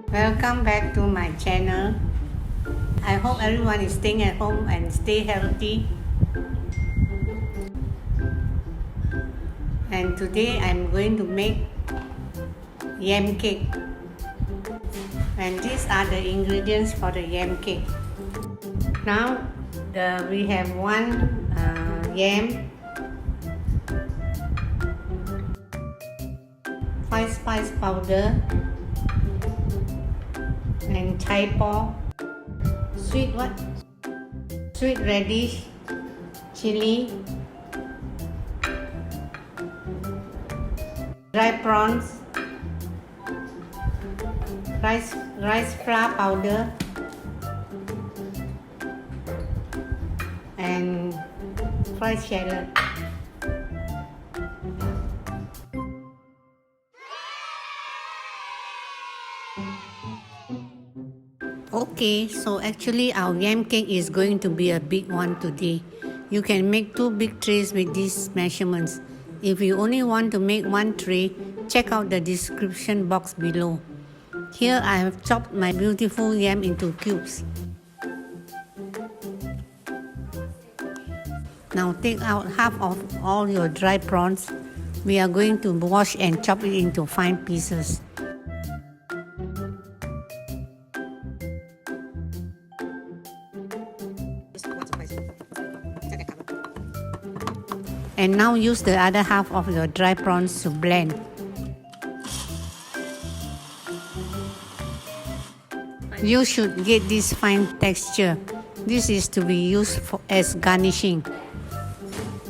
Welcome back to my channel. I hope everyone is staying at home and stay healthy. And today I'm going to make yam cake. And these are the ingredients for the yam cake. Now we have one yam, 5 spice powder, and Thai paw, sweet radish, chili, dried prawns, rice flour powder, and fried shallot. Okay, so actually our yam cake is going to be a big one today. You can make 2 big trays with these measurements. If you only want to make 1 tray, check out the description box below. Here I have chopped my beautiful yam into cubes. Now take out half of all your dried prawns. We are going to wash and chop it into fine pieces. And now use the other half of your dry prawns to blend. You should get this fine texture. This is to be used as garnishing.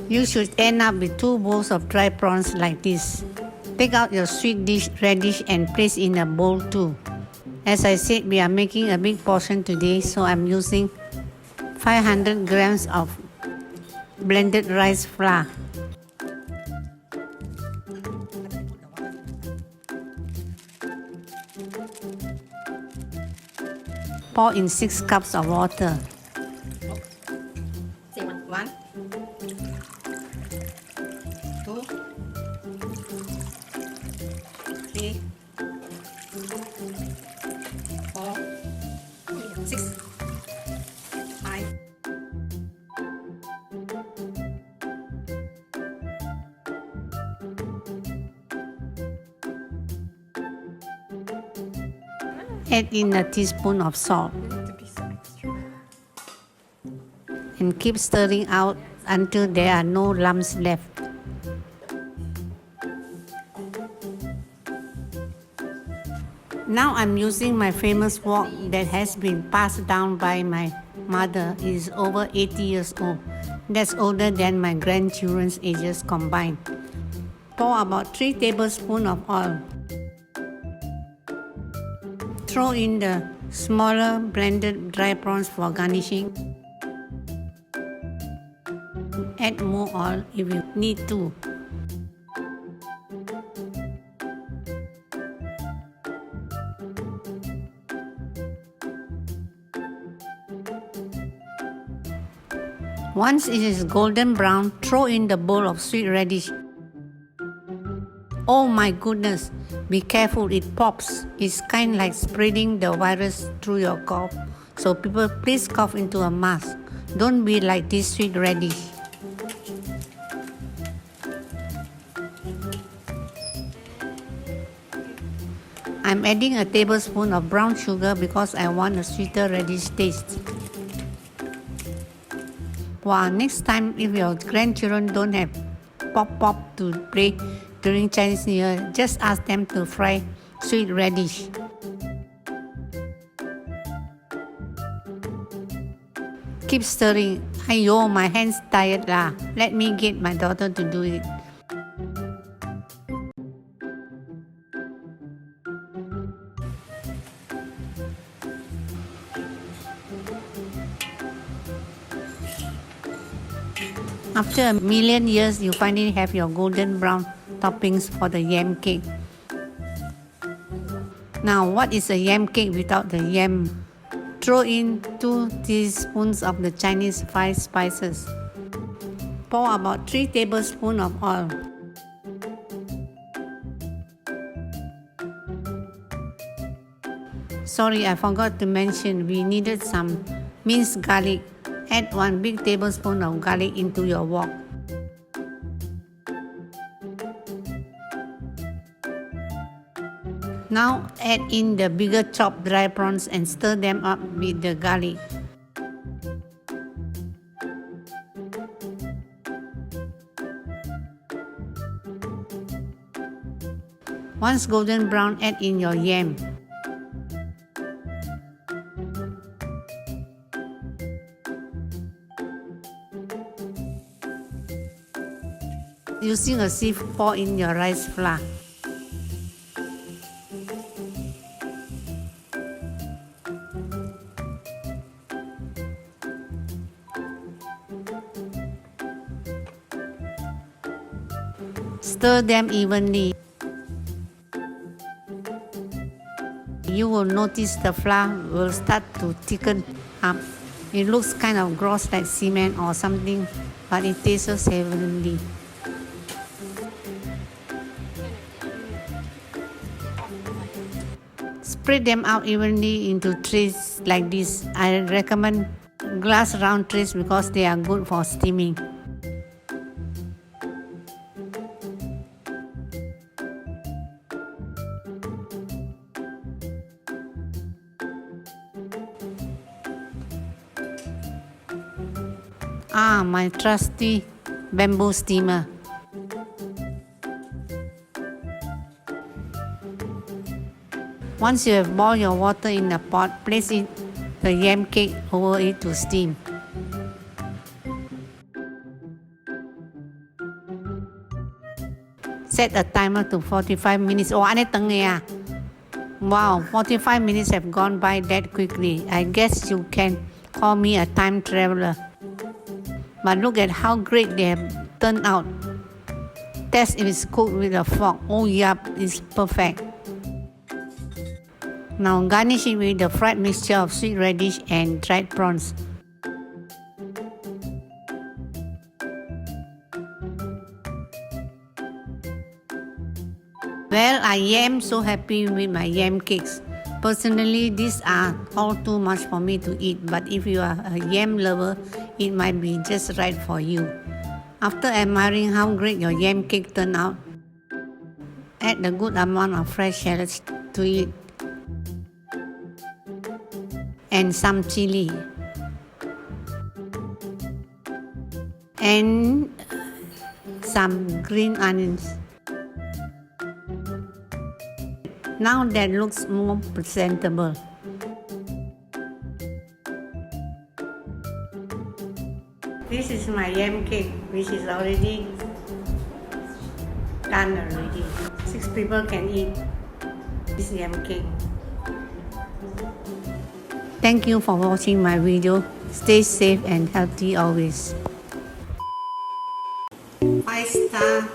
You should end up with 2 bowls of dry prawns like this. Take out your sweet radish and place in a bowl too. As I said, we are making a big portion today, so I'm using 500 grams of blended rice flour. Pour in 6 cups of water. 1, 2, 3, 4, 6, 5. Add in a teaspoon of salt and keep stirring out until there are no lumps left. Now I'm using my famous wok that has been passed down by my mother. It is over 80 years old. That's older than my grandchildren's ages combined. Pour about 3 tablespoons of oil. Throw in the smaller blended dry prawns for garnishing. Add more oil if you need to. Once it is golden brown, throw in the bowl of sweet radish. Oh my goodness, be careful, it pops. It's kind like spreading the virus through your cough. So people, please cough into a mask. Don't be like this sweet radish. I'm adding a tablespoon of brown sugar because I want a sweeter radish taste. Wow, next time if your grandchildren don't have pop to play during Chinese New Year, just ask them to fry sweet radish. Keep stirring. Ayo, my hand's tired lah. Let me get my daughter to do it. After a million years, you finally have your golden brown toppings for the yam cake. Now, what is a yam cake without the yam? Throw in 2 teaspoons of the Chinese 5 spices. Pour about 3 tablespoons of oil. Sorry, I forgot to mention we needed some minced garlic. Add 1 big tablespoon of garlic into your wok. Now add in the bigger chopped dry prawns and stir them up with the garlic. Once golden brown, add in your yam. Using a sieve, pour in your rice flour. Stir them evenly. You will notice the flour will start to thicken up. It looks kind of gross like cement or something, but it tastes heavenly. Spread them out evenly into trays like this. I recommend glass round trays because they are good for steaming. My trusty bamboo steamer. Once you have boiled your water in a pot, place the yam cake over it to steam. Set a timer to 45 minutes. Oh, ane teng ya. Wow, 45 minutes have gone by that quickly. I guess you can call me a time traveler. But look at how great they have turned out. Test if it's cooked with a fork. Oh yup, it's perfect. Now garnish it with the fried mixture of sweet radish and dried prawns. Well, I am so happy with my yam cakes. Personally, these are all too much for me to eat, but if you are a yam lover, it might be just right for you. After admiring how great your yam cake turned out, add a good amount of fresh shallots to it and some chili and some green onions. Now that looks more presentable. This is my yam cake, which is already done already. 6 people can eat this yam cake. Thank you for watching my video. Stay safe and healthy always. 5-star